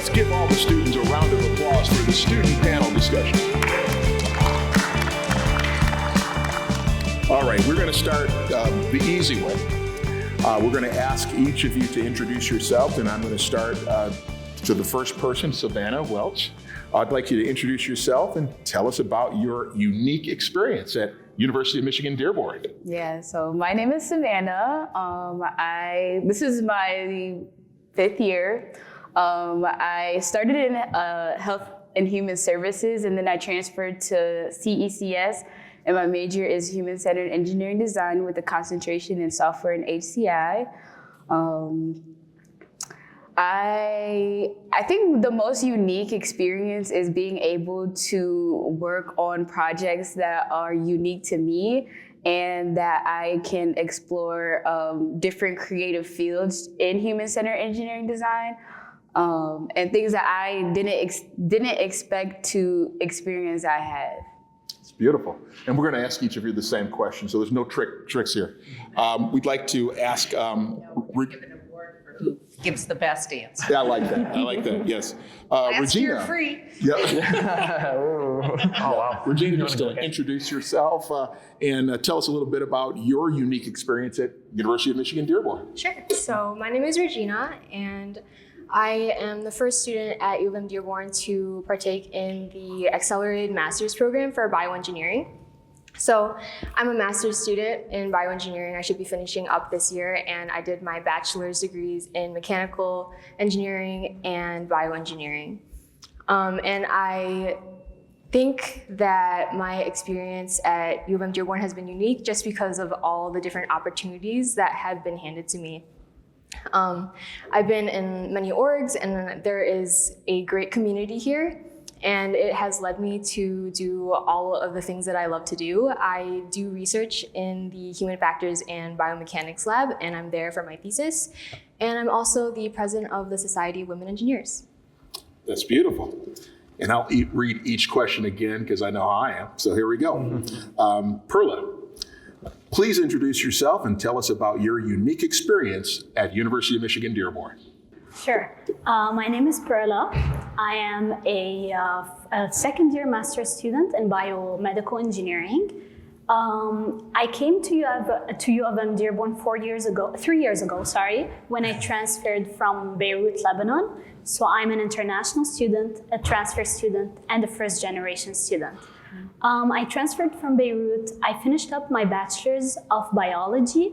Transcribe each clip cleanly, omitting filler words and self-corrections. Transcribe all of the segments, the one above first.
Let's give all the students a round of applause for the student panel discussion. All right, we're going to start the easy way. We're going to ask each of you to introduce yourself, and I'm going to start to the first person, Savannah Welch. I'd like you to introduce yourself and tell us about your unique experience at University of Michigan Dearborn. Yeah, so my name is Savannah. This is my 5th year. I started in health and human services, and then I transferred to CECS, and my major is human-centered engineering design with a concentration in software and HCI. I think the most unique experience is being able to work on projects that are unique to me and that I can explore different creative fields in human-centered engineering design and things that I didn't expect to experience I had. It's beautiful. And we're going to ask each of you the same question, so there's no tricks here. We'd like to ask... Who gives the best answer. Yeah, I like that, yes. Regina. You're free. Yeah. Oh, wow. Regina, just introduce yourself and tell us a little bit about your unique experience at University of Michigan Dearborn. Sure. So my name is Regina, and I am the first student at U of M Dearborn to partake in the Accelerated Master's Program for Bioengineering. So I'm a master's student in bioengineering. I should be finishing up this year, and I did my bachelor's degrees in mechanical engineering and bioengineering. And I think that my experience at U of M Dearborn has been unique just because of all the different opportunities that have been handed to me. I've been in many orgs, and there is a great community here. And it has led me to do all of the things that I love to do. I do research in the Human Factors and Biomechanics Lab, and I'm there for my thesis. And I'm also the president of the Society of Women Engineers. That's beautiful. And I'll read each question again because I know how I am. So here we go. Perla, please introduce yourself and tell us about your unique experience at University of Michigan Dearborn. Sure. My name is Perla. I am a second-year master's student in biomedical engineering. I came to U of M Dearborn 3 years ago, when I transferred from Beirut, Lebanon. So I'm an international student, a transfer student, and a first-generation student. I transferred from Beirut. I finished up my bachelor's of biology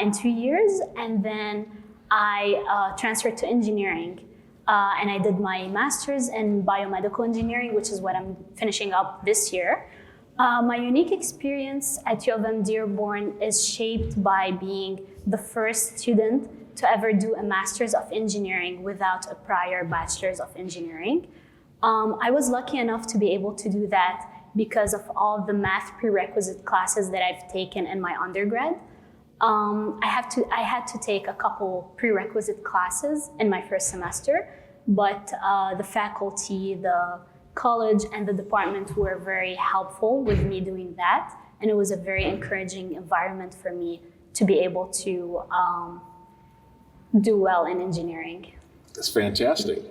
in 2 years, and then I transferred to engineering, and I did my master's in biomedical engineering, which is what I'm finishing up this year. My unique experience at U of M Dearborn is shaped by being the first student to ever do a master's of engineering without a prior bachelor's of engineering. I was lucky enough to be able to do that because of all the math prerequisite classes that I've taken in my undergrad. I had to take a couple prerequisite classes in my first semester, but the faculty, the college, and the department were very helpful with me doing that, and it was a very encouraging environment for me to be able to do well in engineering. That's fantastic.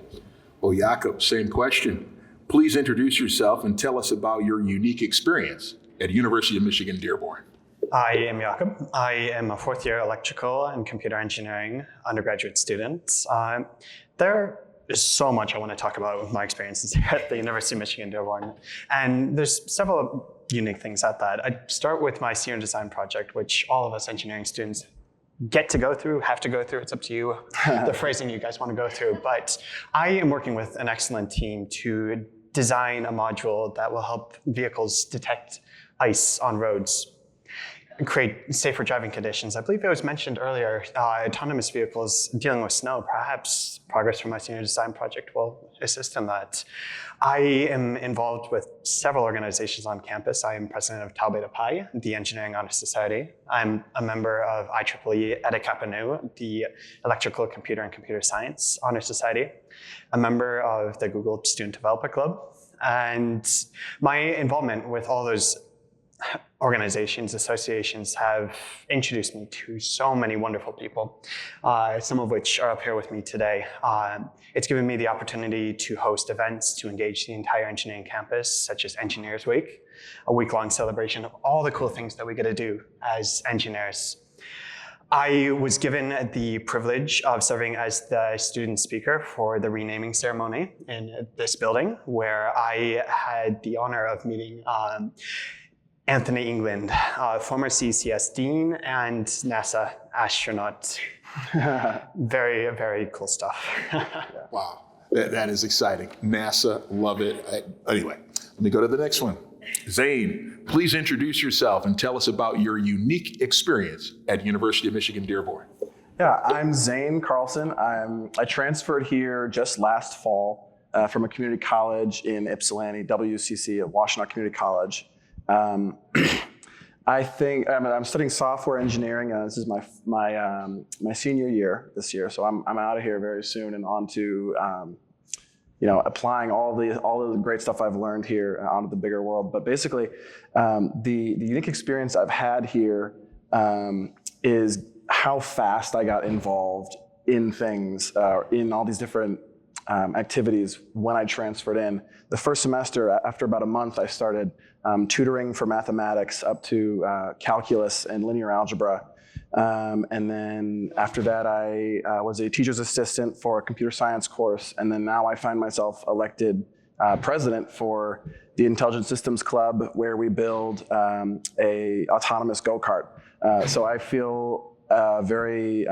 Well, Jakub, same question. Please introduce yourself and tell us about your unique experience at University of Michigan Dearborn. I am Jakub. I am a 4th-year electrical and computer engineering undergraduate student. There is so much I want to talk about with my experiences here at the University of Michigan Dearborn. And there's several unique things at that. I'd start with my senior design project, which all of us engineering students have to go through. It's up to you, the phrasing you guys want to go through. But I am working with an excellent team to design a module that will help vehicles detect ice on roads and create safer driving conditions. I believe it was mentioned earlier, autonomous vehicles dealing with snow. Perhaps progress from my senior design project will assist in that. I am involved with several organizations on campus. I am president of Tau Beta Pi, the Engineering Honor Society. I'm a member of IEEE Eta Kappa Nu, the Electrical, Computer, and Computer Science Honor Society, a member of the Google Student Developer Club. And my involvement with all those organizations, associations have introduced me to so many wonderful people, some of which are up here with me today. It's given me the opportunity to host events to engage the entire engineering campus, such as Engineers Week, a week-long celebration of all the cool things that we get to do as engineers. I was given the privilege of serving as the student speaker for the renaming ceremony in this building, where I had the honor of meeting Anthony England, former CCS dean and NASA astronaut. Very, very cool stuff. Wow, that is exciting. NASA, love it. Anyway, let me go to the next one. Zane, please introduce yourself and tell us about your unique experience at University of Michigan Dearborn. Yeah, I'm Zane Carlson. I transferred here just last fall from a community college in Ypsilanti, WCC at Washtenaw Community College. I think I'm studying software engineering. This is my senior year this year, so I'm out of here very soon and on to applying all the great stuff I've learned here onto the bigger world. But basically, the unique experience I've had here is how fast I got involved in things, in all these different activities when I transferred in. The first semester, after about a month, I started tutoring for mathematics up to calculus and linear algebra. And then after that, I was a teacher's assistant for a computer science course. And then now I find myself elected president for the Intelligent Systems Club, where we build a autonomous go-kart. So I feel very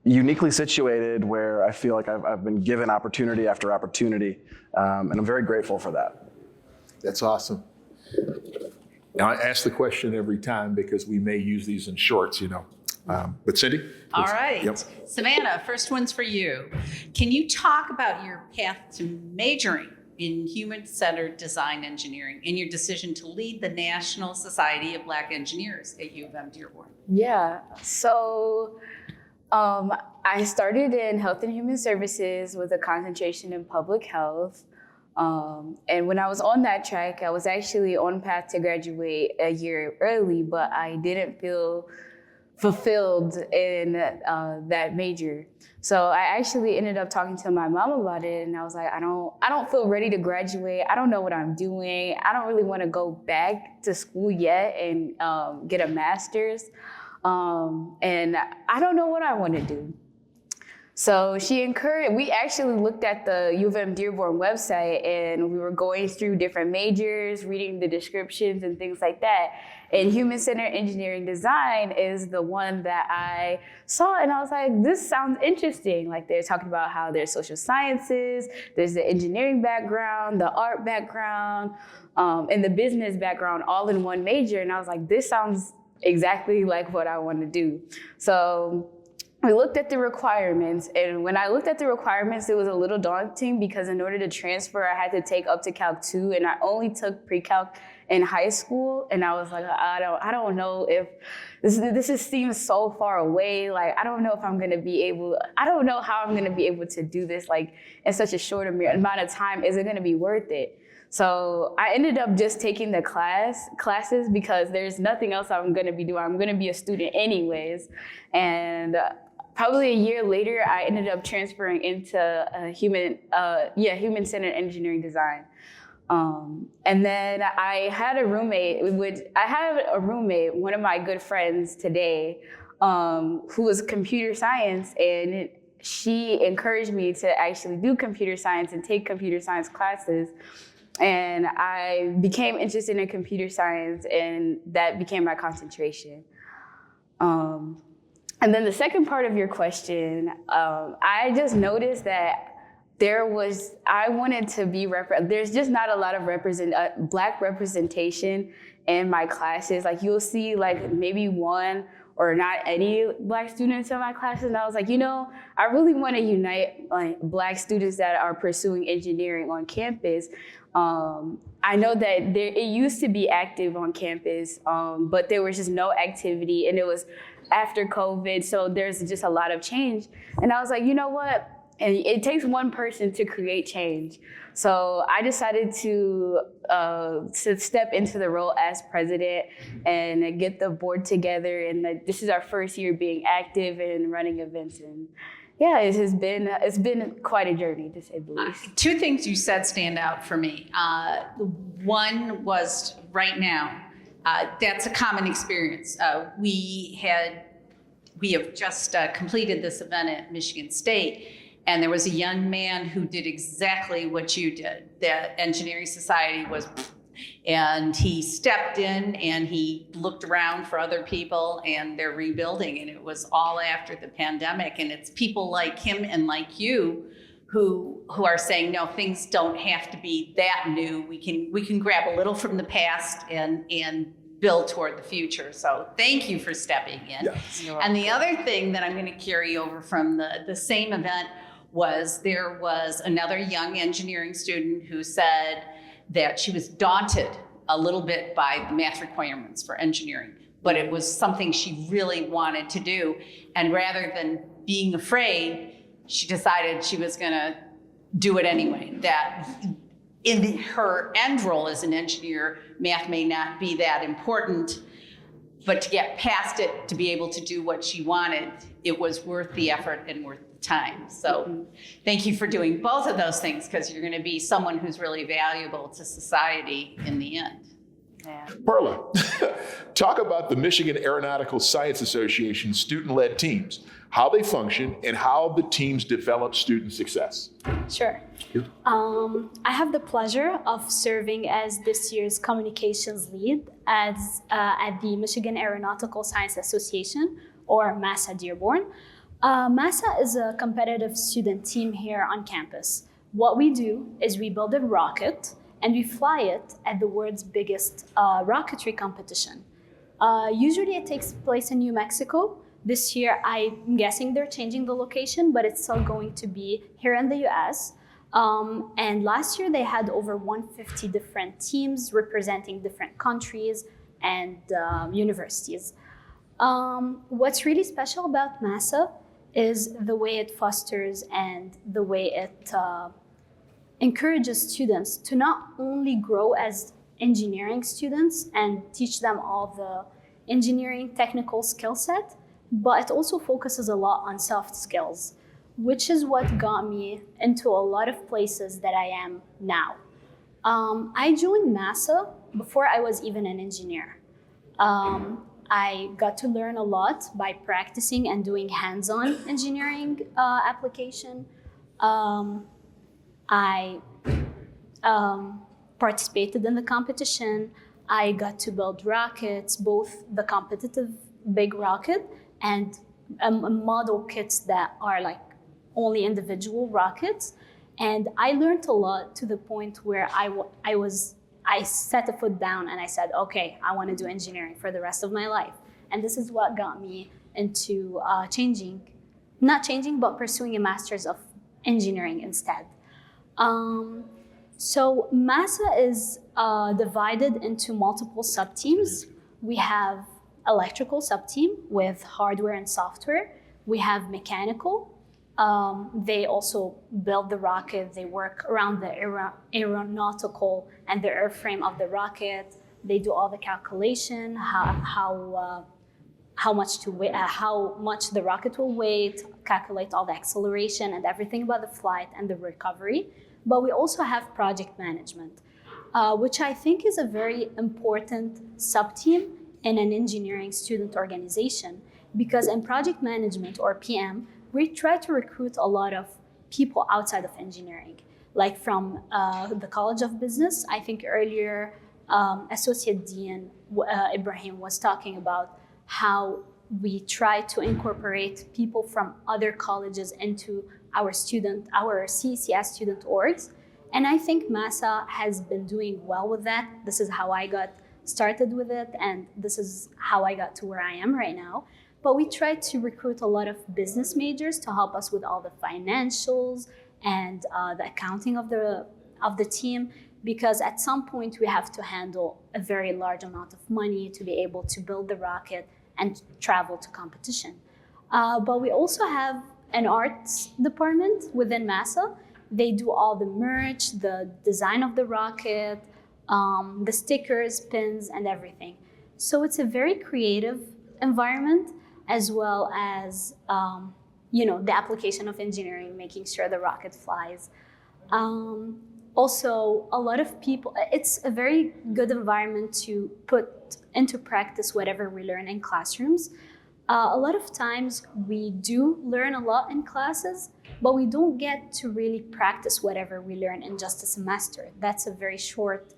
uniquely situated, where I feel like I've been given opportunity after opportunity. And I'm very grateful for that. That's awesome. Now, I ask the question every time because we may use these in shorts, But Cindy? Please. All right. Yep. Savannah, first one's for you. Can you talk about your path to majoring in human-centered design engineering and your decision to lead the National Society of Black Engineers at U of M Dearborn? Yeah, so I started in health and human services with a concentration in public health. And when I was on that track, I was actually on path to graduate a year early, but I didn't feel fulfilled in that major. So I actually ended up talking to my mom about it, and I was like, I don't feel ready to graduate. I don't know what I'm doing. I don't really want to go back to school yet and get a master's. And I don't know what I want to do. So we actually looked at the U of M Dearborn website, and we were going through different majors, reading the descriptions and things like that. And human-centered engineering design is the one that I saw, and I was like, this sounds interesting. Like, they're talking about how there's social sciences, there's the engineering background, the art background, and the business background all in one major. And I was like, this sounds exactly like what I want to do. So we looked at the requirements, and when I looked at the requirements, it was a little daunting because in order to transfer, I had to take up to Calc 2, and I only took pre-calc in high school, and I was like, I don't know if this seems so far away. Like, I don't know if I'm gonna be able. I don't know how I'm gonna be able to do this like in such a short amount of time. Is it gonna be worth it? So I ended up just taking the classes because there's nothing else I'm gonna be doing. I'm gonna be a student anyways, and probably a year later, I ended up transferring into human-centered engineering design. And then I had a roommate, one of my good friends today, who was computer science, and she encouraged me to actually do computer science and take computer science classes. And I became interested in computer science, and that became my concentration. And then the second part of your question, I just noticed that I wanted to be, there's just not a lot of Black representation in my classes. Like, you'll see like maybe one or not any Black students in my classes. And I was like, I really want to unite like Black students that are pursuing engineering on campus. I know that it used to be active on campus, but there was just no activity, and it was after COVID, so there's just a lot of change. And I was like, you know what? and it takes one person to create change. So I decided to step into the role as president and get the board together. And this is our first year being active and running events. And yeah, it's been quite a journey, to say the least. Two things you said stand out for me. One was right now, that's a common experience. We have just completed this event at Michigan State, and there was a young man who did exactly what you did. The engineering society was, and he stepped in and he looked around for other people, and they're rebuilding, and it was all after the pandemic. And it's people like him and like you who are saying, no, things don't have to be that new. We can grab a little from the past and build toward the future. So thank you for stepping in. Yes. And the other thing that I'm going to carry over from the same event was there was another young engineering student who said that she was daunted a little bit by the math requirements for engineering, but it was something she really wanted to do. And rather than being afraid, she decided she was going to do it anyway. That in her end role as an engineer, math may not be that important, but to get past it, to be able to do what she wanted, it was worth the effort and worth the time. So thank you for doing both of those things, because you're going to be someone who's really valuable to society in the end. Yeah. Perla, talk about the Michigan Aeronautical Science Association student-led teams, how they function, and how the teams develop student success. Sure. I have the pleasure of serving as this year's communications lead at the Michigan Aeronautical Science Association, or MASA Dearborn. MASA is a competitive student team here on campus. What we do is we build a rocket and we fly it at the world's biggest rocketry competition. Usually it takes place in New Mexico. This year, I'm guessing they're changing the location, but it's still going to be here in the US. And last year, they had over 150 different teams representing different countries and universities. What's really special about MASA is the way it fosters and the way it encourages students to not only grow as engineering students and teach them all the engineering technical skill set, but it also focuses a lot on soft skills, which is what got me into a lot of places that I am now. I joined MASA before I was even an engineer. I got to learn a lot by practicing and doing hands-on engineering application. I participated in the competition. I got to build rockets, both the competitive big rocket and model kits that are like only individual rockets. And I learned a lot to the point where I set a foot down and I said, okay, I want to do engineering for the rest of my life. And this is what got me into pursuing a master's of engineering instead. So MASA is divided into multiple sub-teams. We have electrical sub-team with hardware and software. We have mechanical. They also build the rocket. They work around the aeronautical and the airframe of the rocket. They do all the calculation, how much the rocket will weigh, calculate all the acceleration and everything about the flight and the recovery. But we also have project management, which I think is a very important sub-team in an engineering student organization, because in project management, or PM, we try to recruit a lot of people outside of engineering, like from the College of Business. I think earlier Associate Dean Ibrahim was talking about how we try to incorporate people from other colleges into our CCS student orgs. And I think MASA has been doing well with that. This is how I got started with it, and this is how I got to where I am right now. But we try to recruit a lot of business majors to help us with all the financials and the accounting of the team, because at some point we have to handle a very large amount of money to be able to build the rocket and travel to competition. But we also have an arts department within NASA. They do all the merch, the design of the rocket, the stickers, pins, and everything. So it's a very creative environment, as well as the application of engineering, making sure the rocket flies. Also, a lot of people, it's a very good environment to put into practice whatever we learn in classrooms. A lot of times we do learn a lot in classes, but we don't get to really practice whatever we learn in just a semester. That's a very short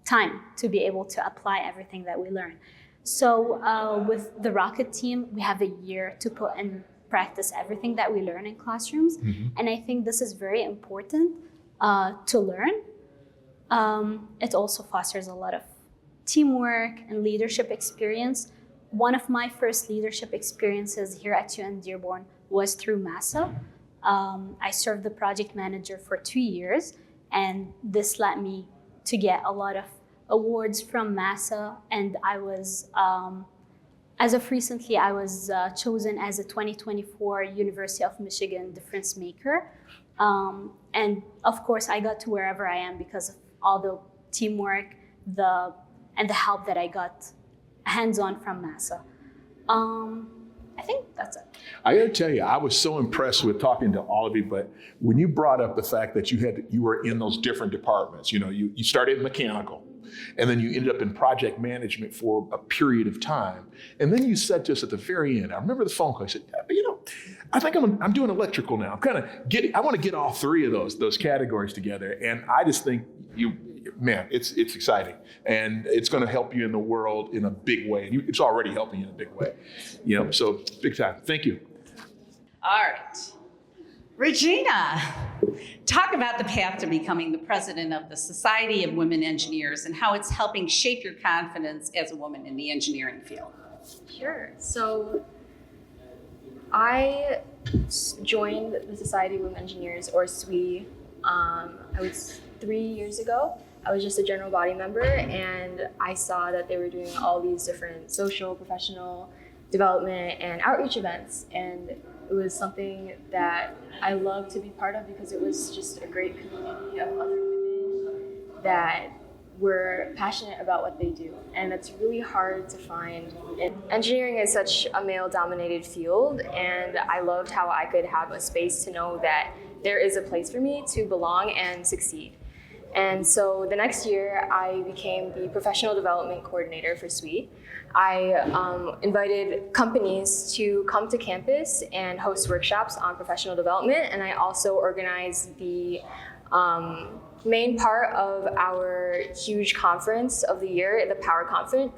time to be able to apply everything that we learn. So with the rocket team, we have a year to put in practice everything that we learn in classrooms. And I think this is very important to learn. It also fosters a lot of teamwork and leadership experience. One of my first leadership experiences here at UM Dearborn was through NASA. I served the project manager for 2 years, and this led me to get a lot of awards from NASA. And I was, as of recently, I was chosen as a 2024 University of Michigan Difference Maker. And of course, I got to wherever I am because of all the teamwork, and the help that I got hands-on from NASA. I think that's it. I got to tell you, I was so impressed with talking to all of you, but when you brought up the fact that you were in those different departments, you started in mechanical, and then you ended up in project management for a period of time. And then you said to us at the very end, I remember the phone call, I said, I think I'm doing electrical now. I want to get all three of those categories together. And I just think it's exciting, and it's going to help you in the world in a big way. And it's already helping you in a big way, so big time. Thank you. All right. Regina, talk about the path to becoming the president of the Society of Women Engineers and how it's helping shape your confidence as a woman in the engineering field. Sure. So I joined the Society of Women Engineers, or SWE, I was 3 years ago. I was just a general body member, and I saw that they were doing all these different social, professional development, and outreach events. And it was something that I loved to be part of because it was just a great community of other women that were passionate about what they do. And it's really hard to find. Engineering is such a male-dominated field, and I loved how I could have a space to know that there is a place for me to belong and succeed. And so the next year, I became the professional development coordinator for SWE. I invited companies to come to campus and host workshops on professional development, and I also organized the main part of our huge conference of the year, the Power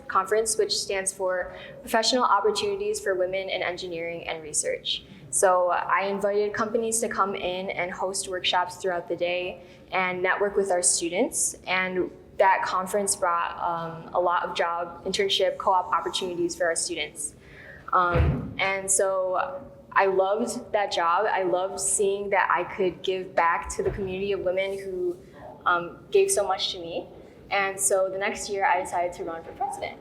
Conference, which stands for Professional Opportunities for Women in Engineering and Research. So I invited companies to come in and host workshops throughout the day and network with our students. And that conference brought a lot of job, internship, co-op opportunities for our students. And so I loved that job. I loved seeing that I could give back to the community of women who gave so much to me. And so the next year I decided to run for president.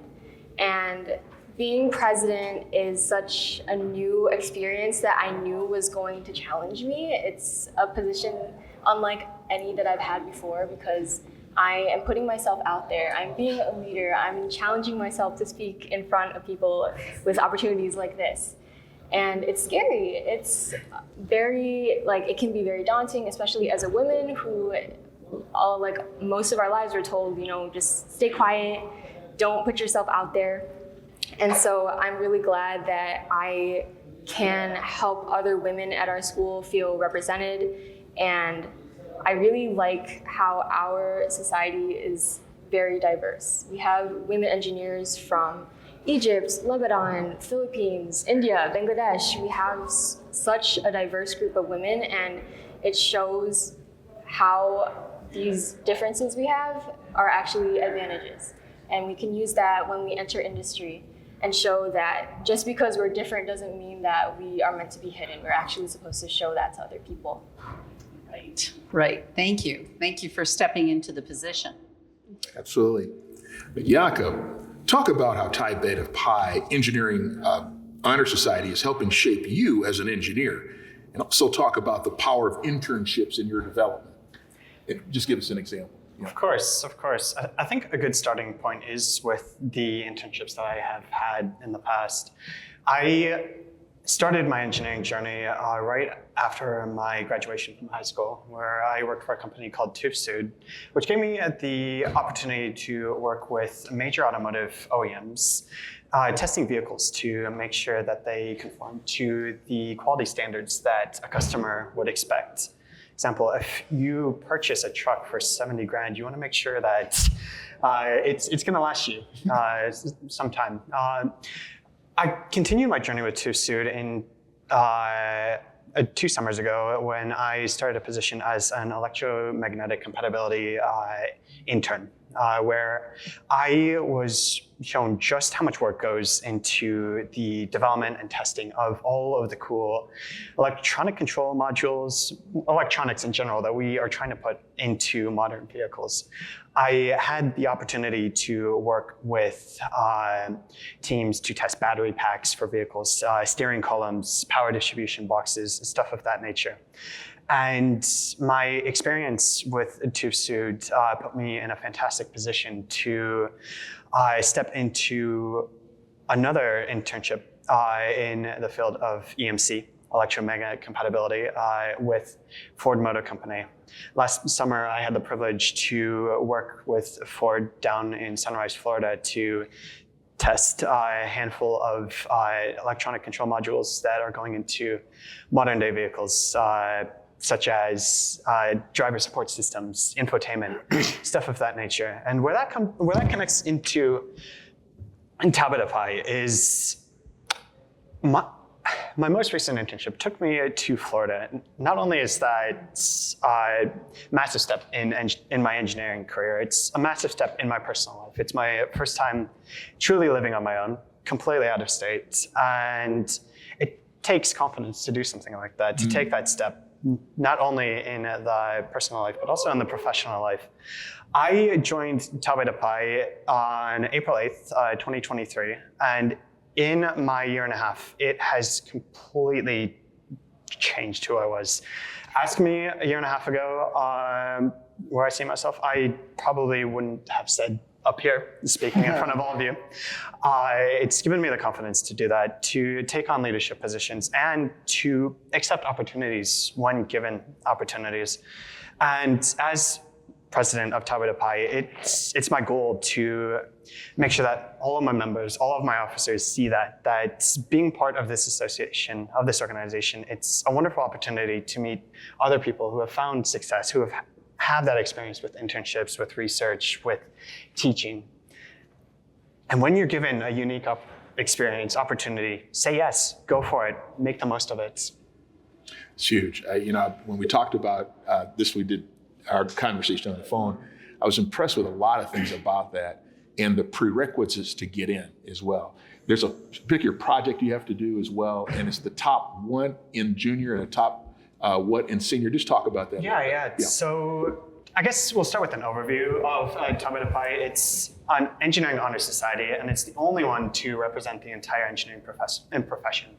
And being president is such a new experience that I knew was going to challenge me. It's a position unlike any that I've had before because I am putting myself out there. I'm being a leader. I'm challenging myself to speak in front of people with opportunities like this. And it's scary. It's very, it can be very daunting, especially as a woman who, most of our lives we're told, just stay quiet, don't put yourself out there. And so I'm really glad that I can help other women at our school feel represented. And I really like how our society is very diverse. We have women engineers from Egypt, Lebanon, Philippines, India, Bangladesh. We have such a diverse group of women, and it shows how these differences we have are actually advantages. And we can use that when we enter industry and show that just because we're different doesn't mean that we are meant to be hidden. We're actually supposed to show that to other people. Right. Thank you. Thank you for stepping into the position. Absolutely. But Jakub, talk about how Chi Beta Pi engineering Honor Society is helping shape you as an engineer, and also talk about the power of internships in your development. Just give us an example. Yeah. Of course. I think a good starting point is with the internships that I have had in the past. I started my engineering journey right after my graduation from high school, where I worked for a company called TÜV, which gave me the opportunity to work with major automotive OEMs, testing vehicles to make sure that they conform to the quality standards that a customer would expect. Example, if you purchase a truck for 70 grand, you want to make sure that it's going to last you some time. I continued my journey with TÜV in 2 summers ago when I started a position as an electromagnetic compatibility intern, where I was shown just how much work goes into the development and testing of all of the cool electronic control modules, electronics in general, that we are trying to put into modern vehicles. I had the opportunity to work with teams to test battery packs for vehicles, steering columns, power distribution boxes, stuff of that nature. And my experience with TÜV put me in a fantastic position to step into another internship in the field of EMC, electromagnetic compatibility, with Ford Motor Company. Last summer, I had the privilege to work with Ford down in Sunrise, Florida, to test a handful of electronic control modules that are going into modern day vehicles, such as driver support systems, infotainment, stuff of that nature. And where that connects into Talbot Pi is my most recent internship took me to Florida. Not only is that a massive step in my engineering career, it's a massive step in my personal life. It's my first time truly living on my own, completely out of state. And it takes confidence to do something like that, to take that step, not only in the personal life, but also in the professional life. I joined Talbot Pi on April 8th, 2023. And in my year and a half, it has completely changed who I was. Ask me a year and a half ago where I see myself, I probably wouldn't have said up here, speaking in front of all of you. It's given me the confidence to do that, to take on leadership positions, and to accept opportunities when given opportunities. And as president of Talbot Pi, it's my goal to make sure that all of my members, all of my officers see that being part of this association, of this organization, it's a wonderful opportunity to meet other people who have found success, who have had that experience with internships, with research, with teaching. And when you're given a unique experience, opportunity, say yes, go for it, make the most of it. It's huge. When we talked about this, we did our conversation on the phone, I was impressed with a lot of things about that and the prerequisites to get in as well. There's a particular project you have to do as well, and it's the top one in junior and the top what in senior. Just talk about that. Yeah. So I guess we'll start with an overview of Talbot Pi. It's an engineering honor society, and it's the only one to represent the entire engineering profession.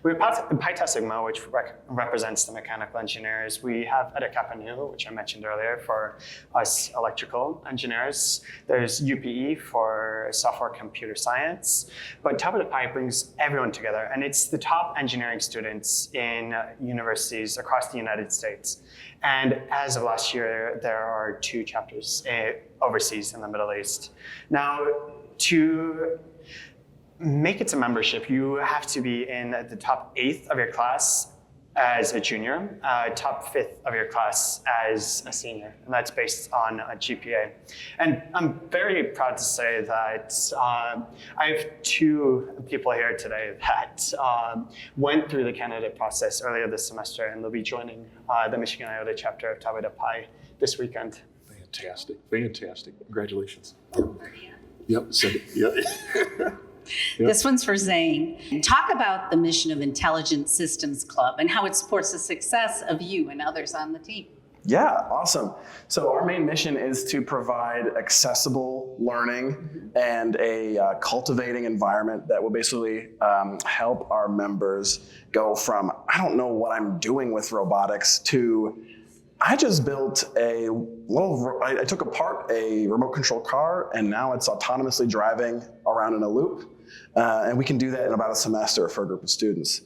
We have Pi Tau Sigma, which represents the mechanical engineers. We have Eta Kappa Nu, which I mentioned earlier, for us electrical engineers. There's UPE for software computer science. But Talbot Pi brings everyone together, and it's the top engineering students in universities across the United States. And as of last year, there are 2 chapters overseas in the Middle East. Now, to make it to membership, you have to be in the top 8th of your class as a junior, top 5th of your class as a senior, and that's based on a GPA. And I'm very proud to say that I have 2 people here today that went through the candidate process earlier this semester, and they'll be joining the Michigan Arriola chapter of Talbot Pi this weekend. Fantastic. Congratulations. Yep. This one's for Zane. Talk about the mission of Intelligent Systems Club and how it supports the success of you and others on the team. Yeah, awesome. So our main mission is to provide accessible learning and a cultivating environment that will basically help our members go from, I don't know what I'm doing with robotics, to I just built I took apart a remote control car and now it's autonomously driving around in a loop. And we can do that in about a semester for a group of students.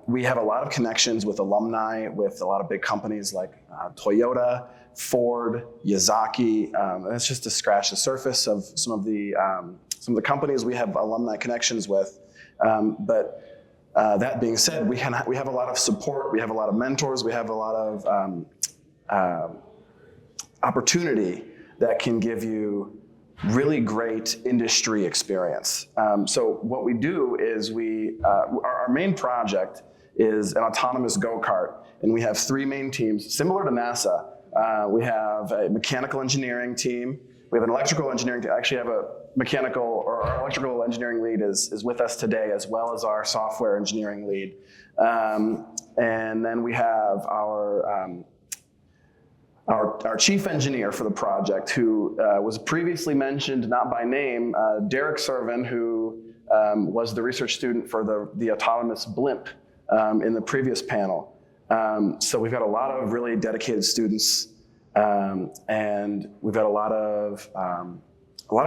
We have a lot of connections with alumni, with a lot of big companies like Toyota, Ford, Yazaki. That's just to scratch the surface of some of the companies we have alumni connections with. But that being said, we have a lot of support, we have a lot of mentors, we have a lot of opportunity that can give you really great industry experience. So what we do is our main project is an autonomous go-kart, and we have 3 main teams, similar to NASA. We have a mechanical engineering team, we have an electrical engineering team. I actually have a mechanical, or our electrical engineering lead is with us today, as well as our software engineering lead. And then we have our chief engineer for the project, who was previously mentioned, not by name, Derek Servin, who was the research student for the autonomous blimp in the previous panel. So we've got a lot of really dedicated students, and we've got a lot of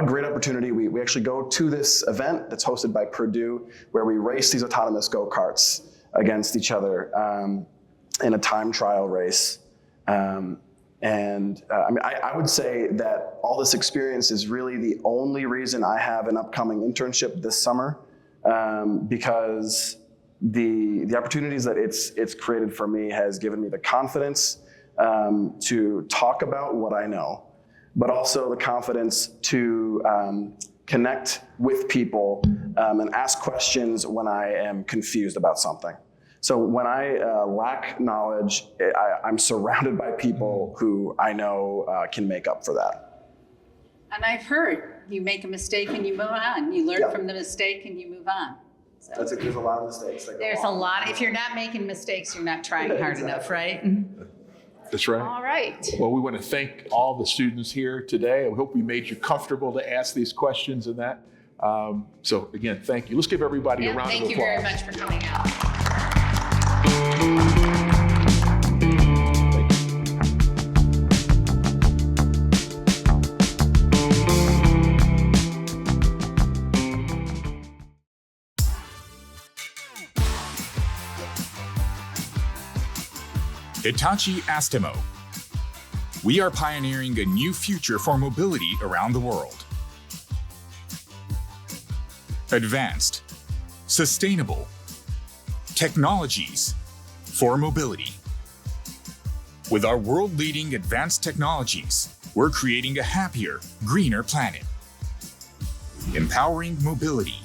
great opportunity. We actually go to this event that's hosted by Purdue, where we race these autonomous go-karts against each other in a time trial race. I would say that all this experience is really the only reason I have an upcoming internship this summer, because the opportunities that it's created for me has given me the confidence to talk about what I know, but also the confidence to connect with people and ask questions when I am confused about something. So when I lack knowledge, I'm surrounded by people who I know can make up for that. And I've heard you make a mistake and you move on. You learn from the mistake and you move on. So There's a lot of mistakes. there's a lot. If you're not making mistakes, you're not trying hard enough, right? That's right. All right. Well, we want to thank all the students here today. We hope we made you comfortable to ask these questions and that. So again, thank you. Let's give everybody a round of applause. Thank you very much for coming out. Hitachi Astemo. We are pioneering a new future for mobility around the world. Advanced, sustainable technologies for mobility. With our world-leading advanced technologies, we're creating a happier, greener planet. Empowering mobility